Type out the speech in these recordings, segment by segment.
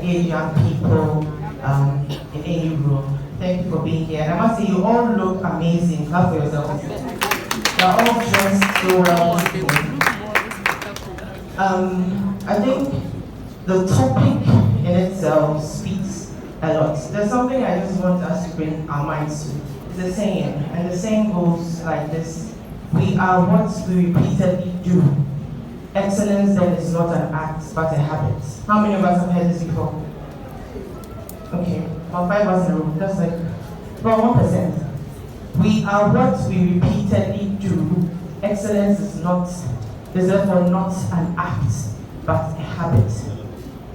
engage young people in any room. Thank you for being here. And I must say, you all look amazing. Clap for yourselves. You're all dressed so well. I think the topic in itself speaks a lot. There's something I just want us to bring our minds to. It's a saying, and the saying goes like this: we are what we repeatedly do. Excellence then is not an act, but a habit. How many of us have heard this before? Okay, about 5 of us in the room. That's like about 1%. We are what we repeatedly do. Excellence is therefore not an act, but a habit.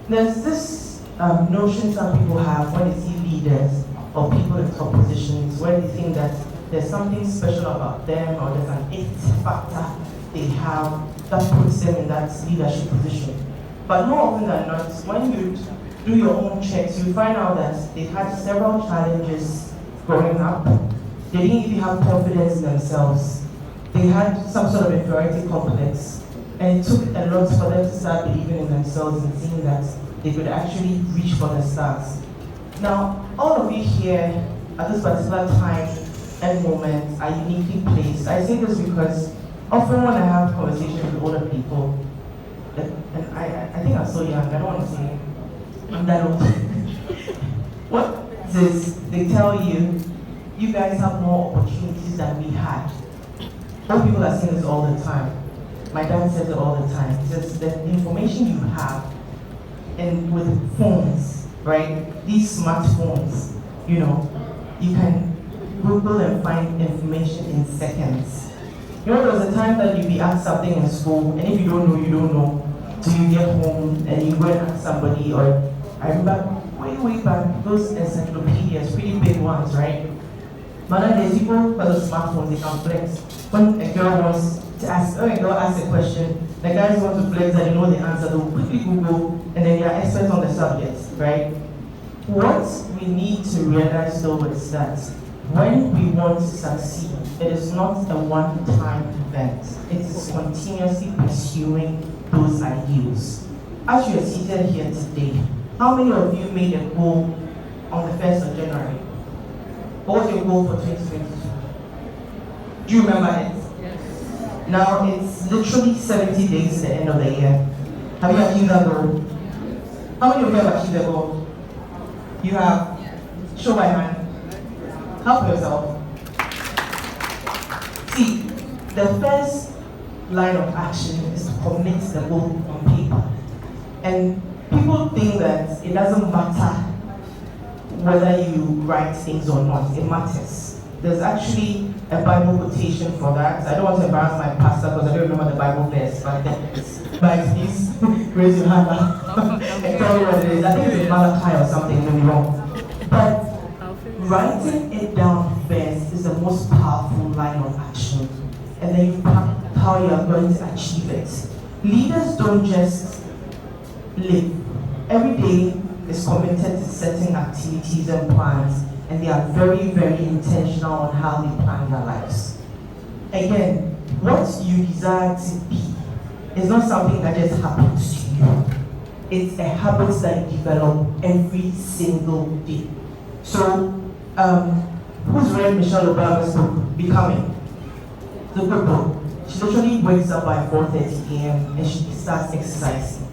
There's this notion some people have when they see leaders or people in top positions, where they think that there's something special about them, or there's an it factor they have that puts them in that leadership position. But more often than not, when you do your own checks, you find out that they had several challenges growing up. They didn't even have confidence in themselves. They had some sort of inferiority complex. And it took a lot for them to start believing in themselves and seeing that they could actually reach for the stars. Now, all of you here at this particular time and moment are uniquely placed. I say this because often when I have conversations with older people, and I think I'm so young, I don't want to say I'm that old. What is they tell you, you guys have more opportunities than we had. Old people are saying this all the time. My dad says it all the time. He says the information you have, and with phones, right? These smartphones, you can Google and find information in seconds. There was a time that you'd be asked something in school, and if you don't know, you don't know. So you get home and you go and ask somebody, or I remember way back, those encyclopedias, pretty big ones, right? But nowadays, people with the smartphones, they can flex. When a girl wants to ask, a girl asks a question, the guys want to flex that they know the answer, they'll quickly Google, and then they are experts on the subject, right? What we need to realize though is that when we want to succeed, it is not a one-time event. It is continuously pursuing those ideals. As you are seated here today, how many of you made a goal on the 1st of January? What was your goal for 2022? Do you remember it? Yes. Now it's literally 70 days to the end of the year. Have you achieved that goal? How many of you have achieved the goal? You have? Show by hand. Help yourself. See, the first line of action is to commit the goal on paper. And people think that it doesn't matter whether you write things or not, it matters. There's actually a Bible quotation for that. I don't want to embarrass my pastor because I don't remember the Bible verse, but please raise your hand up and tell me what it is. I think it's in Malachi or something, maybe wrong. But writing it down first is the most powerful line of action. And then you pack how you are going to achieve it. Leaders don't just live. Every day is committed to certain activities and plans, and they are very, very intentional on how they plan their lives. Again, what you desire to be is not something that just happens to you. It's a habit that you develop every single day. So, who's read Michelle Obama's book, Becoming? The good book. She literally wakes up by 4:30 a.m. and she starts exercising.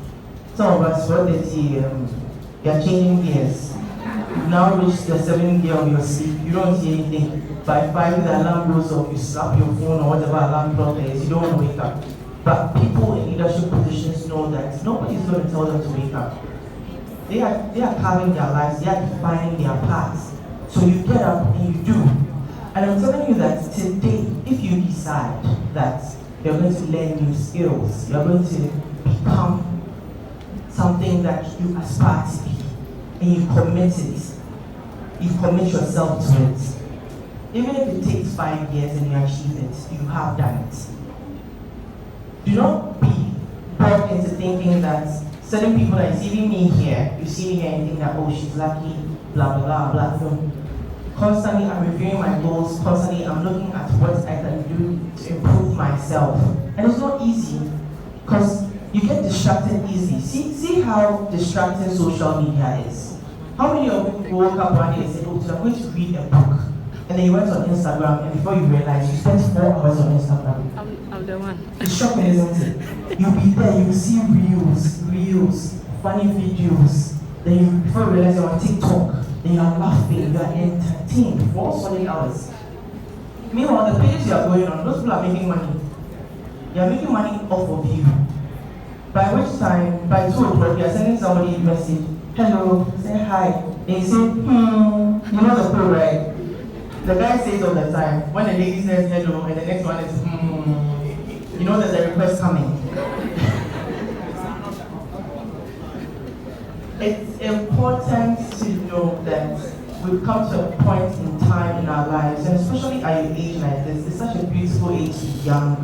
Some of us, 4:30 a.m., you are changing gears. You've now reached the 7th gear of your sleep. You don't see anything. By 5, the alarm goes off, you slap your phone or whatever alarm clock is, you don't wake up. But people in leadership positions know that nobody's going to tell them to wake up. They are carving their lives, they are defining their paths. So you get up and you do. And I'm telling you that today, if you decide that you're going to learn new skills, you're going to become something that you aspire to be, and you commit it, you commit yourself to it. Even if it takes 5 years and you achieve it, you have done it. Do not be brought into thinking that certain people that you see me here, you see me here and think that, oh, she's lucky, blah, blah, blah, blah. No. Constantly, I'm reviewing my goals. Constantly, I'm looking at what I can do to improve myself. And it's not easy, because you get distracted easily. See how distracting social media is. How many of you woke up one day and said, oh, I'm going to read a book? And then you went on Instagram, and before you realize, you spent 4 hours on Instagram. I'm the one. It's shocking, isn't it? You'll be there, you see reels, funny videos. Then you, before you realize you're on TikTok, then you are laughing, you are entertained for all solid hours. Meanwhile, the pages you are going on, those people are making money. They are making money off of you. By which time, by 2 o'clock, you are sending somebody a message. Hello, say hi. They say, you know the code, right? The guy says all the time, when the lady says hello, and the next one is, you know there's a request coming. It's important to know that we've come to a point in time in our lives, and especially at an age like this, it's such a beautiful age to be young,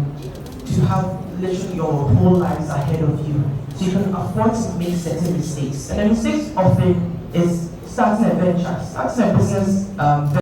to have literally your whole lives ahead of you, so you can afford to make certain mistakes. And the mistakes often is starting a venture, starting a business